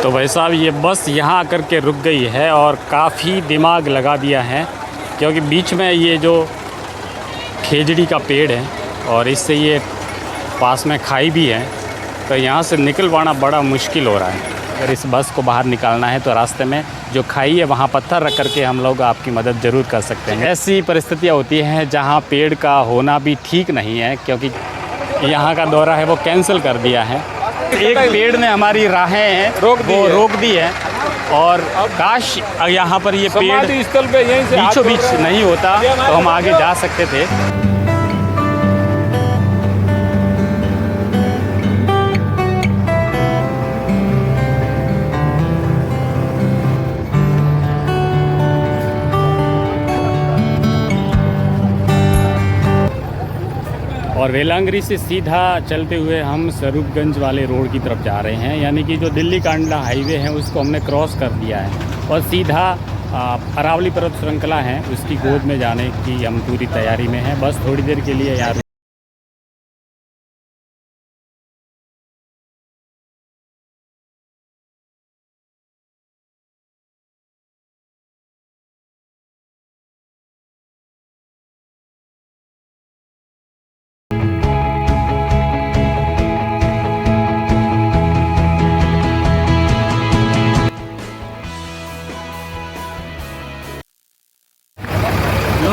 तो भाई साहब ये बस यहाँ आकर के रुक गई है और काफ़ी दिमाग लगा दिया है, क्योंकि बीच में ये जो खेजड़ी का पेड़ है और इससे ये पास में खाई भी है, तो यहाँ से निकल पाना बड़ा मुश्किल हो रहा है। अगर इस बस को बाहर निकालना है तो रास्ते में जो खाई है वहाँ पत्थर रख करके हम लोग आपकी मदद ज़रूर कर सकते हैं। ऐसी परिस्थितियाँ होती हैं जहाँ पेड़ का होना भी ठीक नहीं है, क्योंकि यहाँ का दौरा है वो कैंसिल कर दिया है। एक पेड़ ने हमारी राहें रोक दी है और काश यहाँ पर ये पेड़ स्थल पे यहीं से बीचों बीच नहीं होता तो हम आगे जा सकते थे। और वेलांगरी से सीधा चलते हुए हम स्वरूपगंज वाले रोड की तरफ जा रहे हैं, यानी कि जो दिल्ली कांडला हाईवे है उसको हमने क्रॉस कर दिया है और सीधा अरावली पर्वत श्रृंखला है उसकी गोद में जाने की हम पूरी तैयारी में हैं। बस थोड़ी देर के लिए यहाँ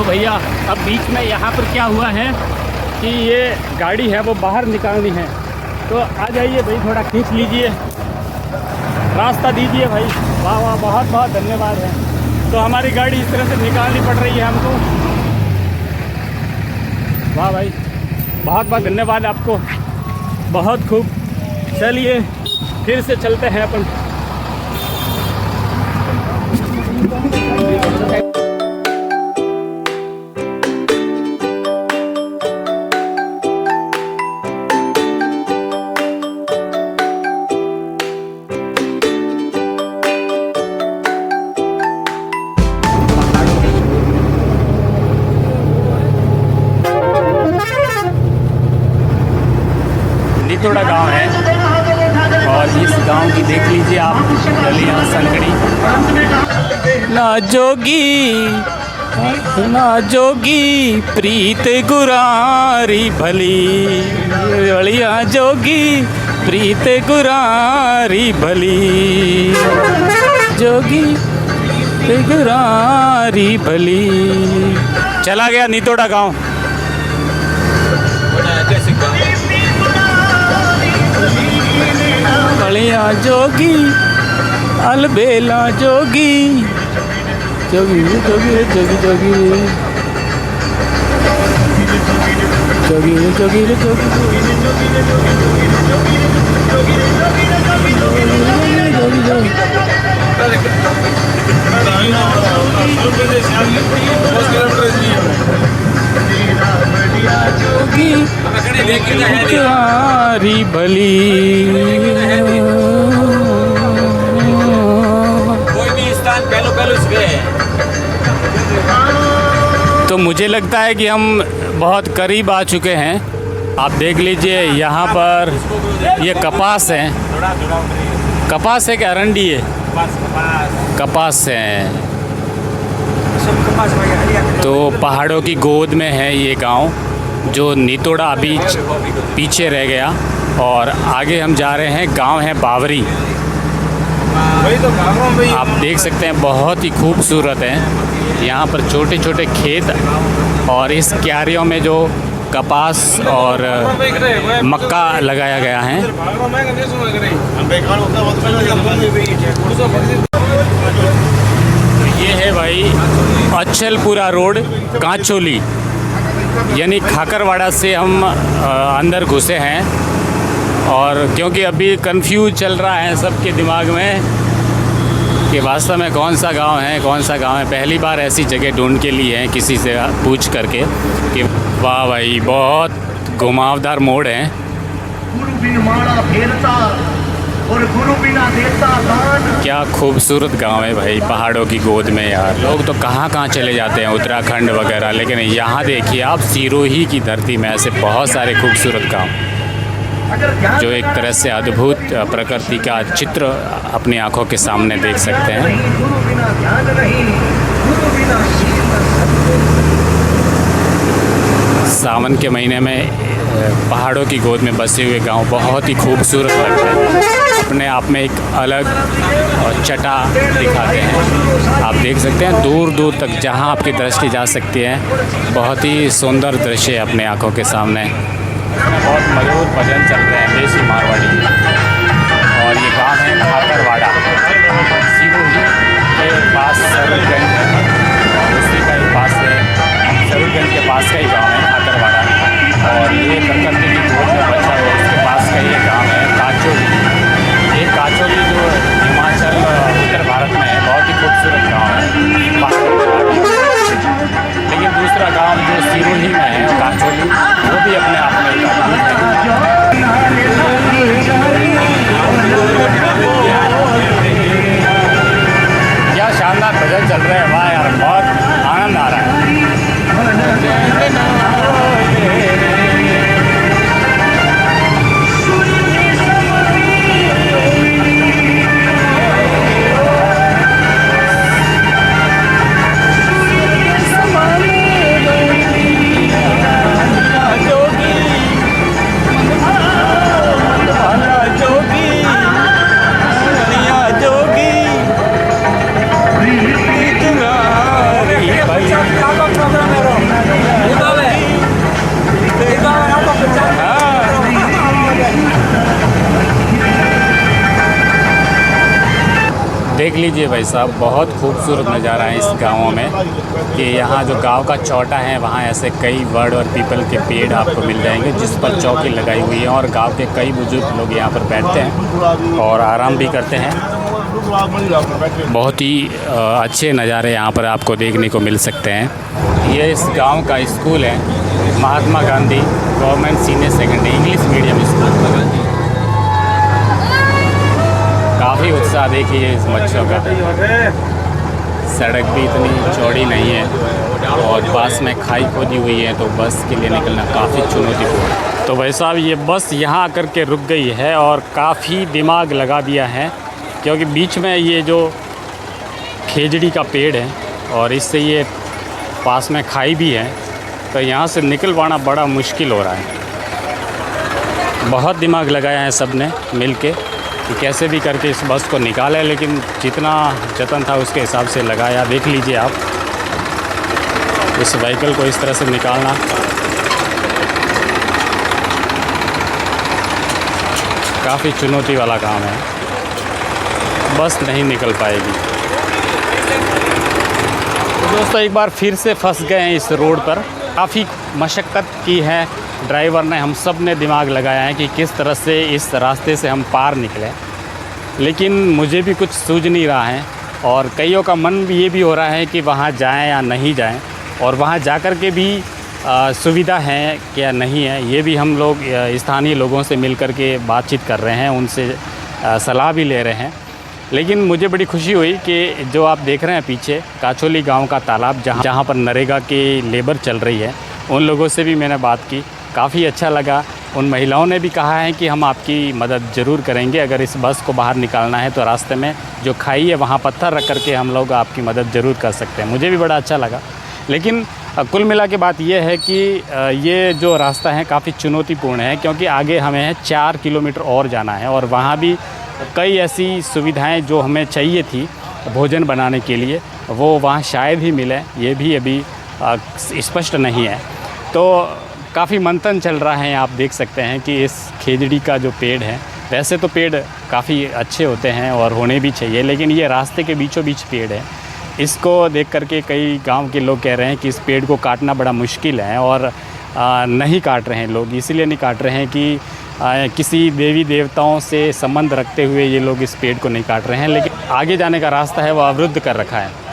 भैया अब बीच में यहाँ पर क्या हुआ है कि ये गाड़ी है वो बाहर निकालनी है, तो आ जाइए भाई, थोड़ा खींच लीजिए, रास्ता दीजिए भाई। वाह वाह, बहुत बहुत धन्यवाद है। तो हमारी गाड़ी इस तरह से निकालनी पड़ रही है हमको। वाह भाई, बहुत बहुत धन्यवाद आपको, बहुत खूब। चलिए फिर से चलते हैं अपन। नितोड़ा गांव है और इस गांव की देख लीजिए आप गलियां संकड़ी। ना जोगी प्रीत गुरारी भली, गलियां जोगी प्रीत गुरारी भली, जोगी गुरारी भली। चला गया नितोड़ा गांव। बलिया जोगी अलबेला जोगी, जोगी जोगी जोगी जोगी जोगी जोगी जोगी भली। तो मुझे लगता है कि हम बहुत करीब आ चुके हैं। आप देख लीजिए यहाँ पर ये कपास है, कपास है कि अरंडी है? कपास है। तो पहाड़ों की गोद में है ये गांव, जो नितोड़ा अभी पीछे रह गया और आगे हम जा रहे हैं। गांव है बावरी, आप देख सकते हैं, बहुत ही खूबसूरत है। यहाँ पर छोटे छोटे खेत और इस क्यारियों में जो कपास और मक्का लगाया गया है। ये है भाई अचलपुरा रोड, कांचोली, यानी खाकरवाड़ा से हम अंदर घुसे हैं। और क्योंकि अभी कंफ्यूज चल रहा है सबके दिमाग में कि वास्तव में कौन सा गांव है, कौन सा गांव है। पहली बार ऐसी जगह ढूंढ के लिए है किसी से पूछ करके कि वाह भाई, बहुत घुमावदार मोड़ है। क्या खूबसूरत गांव है भाई, पहाड़ों की गोद में यार। लोग तो कहाँ कहाँ चले जाते हैं, उत्तराखंड वगैरह, लेकिन यहाँ देखिए आप सिरोही की धरती में ऐसे बहुत सारे खूबसूरत गांव। जो एक तरह से अद्भुत प्रकृति का चित्र अपनी आंखों के सामने देख सकते हैं। सावन के महीने में पहाड़ों की गोद में बसे हुए गांव बहुत ही खूबसूरत लगते हैं, अपने आप में एक अलग छटा दिखाते हैं। आप देख सकते हैं दूर दूर तक जहां आपकी दृष्टि जा सकती है, बहुत ही सुंदर दृश्य अपने आंखों के सामने। बहुत मधुर भजन चल रहे हैं देसी मारवाड़ी, और ये गांव है खाकरवाड़ा, सिरोही के पास सरूरगंज है, और उसी का ही पास है, सरूरगंज के पास का ही गांव है खाकरवाड़ा। और ये प्रकृति की गोद में बचा हुआ उसके पास का ये गांव है काचोली। ये काचोली जो हिमाचल उत्तर भारत में है, बहुत ही खूबसूरत गाँव है। लेकिन दूसरा गांव जो सिरोही में है काचोली, वो भी अपने आप में एक अद्भुत है। क्या शानदार भजन चल रहे हैं, वाह यार, बहुत आनंद आ रहा है। देख लीजिए भाई साहब, बहुत खूबसूरत नज़ारा है इस गाँव में कि यहाँ जो गांव का चौटा है वहाँ ऐसे कई बर्ड और पीपल के पेड़ आपको मिल जाएंगे जिस पर चौकी लगाई हुई है, और गांव के कई बुजुर्ग लोग यहाँ पर बैठते हैं और आराम भी करते हैं। बहुत ही अच्छे नज़ारे यहाँ पर आपको देखने को मिल सकते हैं। ये इस गाँव का स्कूल है, Mahatma Gandhi government senior secondary English medium school. काफ़ी उत्साह देखिए इस बच्चों का। सड़क भी इतनी चौड़ी नहीं है और पास में खाई खोदी हुई है, तो बस के लिए निकलना काफ़ी चुनौतीपूर्ण। तो भाई साहब ये बस यहाँ आकर के रुक गई है और काफ़ी दिमाग लगा दिया है, क्योंकि बीच में ये जो खेजड़ी का पेड़ है और इससे ये पास में खाई भी है, तो यहाँ से निकल पाना बड़ा मुश्किल हो रहा है। बहुत दिमाग लगाया है सब ने मिल के कि कैसे भी करके इस बस को निकालें, लेकिन जितना जतन था उसके हिसाब से लगाया। देख लीजिए आप, इस व्हीकल को इस तरह से निकालना काफ़ी चुनौती वाला काम है, बस नहीं निकल पाएगी। तो दोस्तों एक बार फिर से फंस गए हैं इस रोड पर। काफ़ी मशक्क़त की है ड्राइवर ने, हम सब ने दिमाग लगाया है कि किस तरह से इस रास्ते से हम पार निकलें, लेकिन मुझे भी कुछ सूझ नहीं रहा है और कईयों का मन भी ये भी हो रहा है कि वहाँ जाएं या नहीं जाएं, और वहाँ जाकर के भी सुविधा है क्या नहीं है, ये भी हम लोग स्थानीय लोगों से मिल कर के बातचीत कर रहे हैं, उनसे सलाह भी ले रहे हैं। लेकिन मुझे बड़ी खुशी हुई कि जो आप देख रहे हैं पीछे काचोली गांव का तालाब, जहां पर नरेगा की लेबर चल रही है, उन लोगों से भी मैंने बात की, काफ़ी अच्छा लगा। उन महिलाओं ने भी कहा है कि हम आपकी मदद ज़रूर करेंगे, अगर इस बस को बाहर निकालना है तो रास्ते में जो खाई है वहाँ पत्थर रख करके हम लोग आपकी मदद ज़रूर कर सकते हैं। मुझे भी बड़ा अच्छा लगा। लेकिन कुल मिला के बात यह है कि ये जो रास्ता है काफ़ी चुनौतीपूर्ण है, क्योंकि आगे हमें 4 किलोमीटर और जाना है और वहाँ भी कई ऐसी सुविधाएं जो हमें चाहिए थी भोजन बनाने के लिए, वो वहाँ शायद ही मिले, ये भी अभी स्पष्ट नहीं है। तो काफ़ी मंथन चल रहा है। आप देख सकते हैं कि इस खेजड़ी का जो पेड़ है, वैसे तो पेड़ काफ़ी अच्छे होते हैं और होने भी चाहिए, लेकिन ये रास्ते के बीचों बीच पेड़ है। इसको देख करके कई गांव के लोग कह रहे हैं कि इस पेड़ को काटना बड़ा मुश्किल है, और नहीं काट रहे हैं लोग। इसीलिए नहीं काट रहे हैं कि किसी देवी देवताओं से संबंध रखते हुए ये लोग इस पेड़ को नहीं काट रहे हैं, लेकिन आगे जाने का रास्ता है वो अवरुद्ध कर रखा है।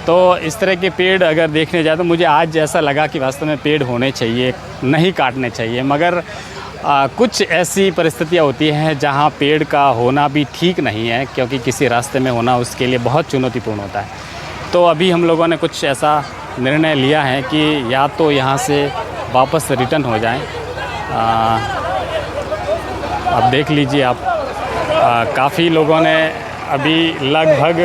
तो इस तरह के पेड़ अगर देखने जाए तो मुझे आज जैसा लगा कि वास्तव में पेड़ होने चाहिए, नहीं काटने चाहिए, मगर कुछ ऐसी परिस्थितियाँ होती हैं जहाँ पेड़ का होना भी ठीक नहीं है, क्योंकि किसी रास्ते में होना उसके लिए बहुत चुनौतीपूर्ण होता है। तो अभी हम लोगों ने कुछ ऐसा निर्णय लिया है कि या तो यहाँ से वापस रिटर्न हो जाएं, अब देख लीजिए आप, काफ़ी लोगों ने अभी लगभग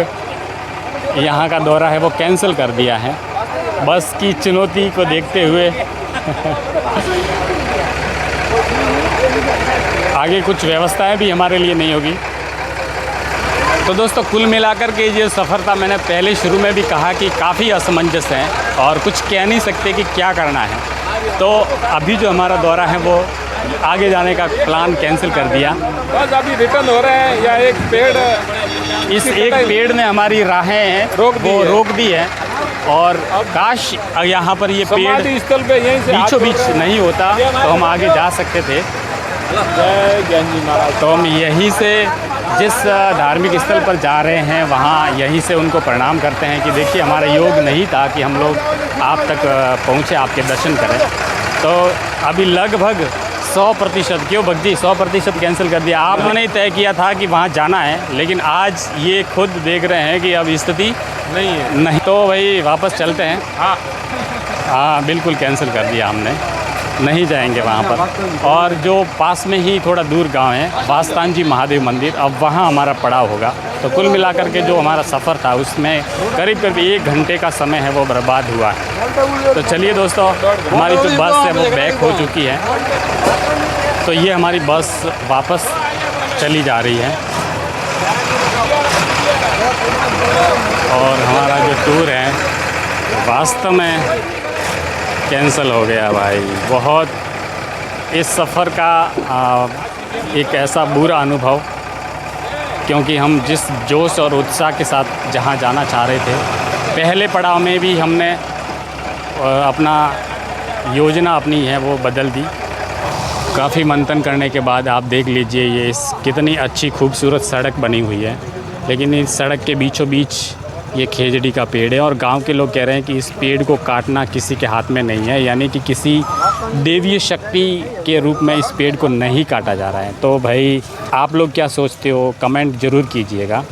यहाँ का दौरा है वो कैंसिल कर दिया है बस की चुनौती को देखते हुए। आगे कुछ व्यवस्थाएं भी हमारे लिए नहीं होगी। तो दोस्तों कुल मिलाकर के ये सफ़र था, मैंने पहले शुरू में भी कहा कि काफ़ी असमंजस है और कुछ कह नहीं सकते कि क्या करना है। तो अभी जो हमारा दौरा है वो आगे जाने का प्लान कैंसिल कर दिया। बस अभी रिटर्न हो रहे हैं या एक पेड़, इस एक पेड़ ने हमारी राहें हैं रोक दी है और काश यहाँ पर ये पेड़ स्थल पे यहीं से बीचों बीच नहीं होता तो हम आगे जा सकते थे। जय ज्ञान जी महाराज। तो हम यहीं से जिस धार्मिक स्थल पर जा रहे हैं वहाँ यहीं से उनको प्रणाम करते हैं कि देखिए हमारा योग नहीं था कि हम लोग आप तक पहुँचे, आपके दर्शन करें। तो अभी लगभग 100%, क्यों भक्ति 100% कैंसिल कर दिया। आपने ही तय किया था कि वहाँ जाना है, लेकिन आज ये खुद देख रहे हैं कि अब स्थिति नहीं तो भाई वापस चलते हैं। हाँ बिल्कुल कैंसिल कर दिया हमने, नहीं जाएंगे वहाँ पर। और जो पास में ही थोड़ा दूर गांव है वास्तान जी महादेव मंदिर, अब वहाँ हमारा पड़ाव होगा। तो कुल मिलाकर के जो हमारा सफ़र था उसमें करीब 1 घंटे का समय है वो बर्बाद हुआ है। तो चलिए दोस्तों, हमारी जो बस है वो बैक हो चुकी है। तो ये हमारी बस वापस चली जा रही है और हमारा जो टूर है वास्तव में कैंसिल हो गया भाई। बहुत इस सफ़र का एक ऐसा बुरा अनुभव, क्योंकि हम जिस जोश और उत्साह के साथ जहाँ जाना चाह रहे थे, पहले पड़ाव में भी हमने अपना योजना अपनी है वो बदल दी। काफ़ी मंथन करने के बाद आप देख लीजिए ये कितनी अच्छी खूबसूरत सड़क बनी हुई है, लेकिन इस सड़क के बीचों बीच ये खेजड़ी का पेड़ है और गांव के लोग कह रहे हैं कि इस पेड़ को काटना किसी के हाथ में नहीं है, यानी कि किसी देवीय शक्ति के रूप में इस पेड़ को नहीं काटा जा रहा है। तो भाई आप लोग क्या सोचते हो, कमेंट ज़रूर कीजिएगा।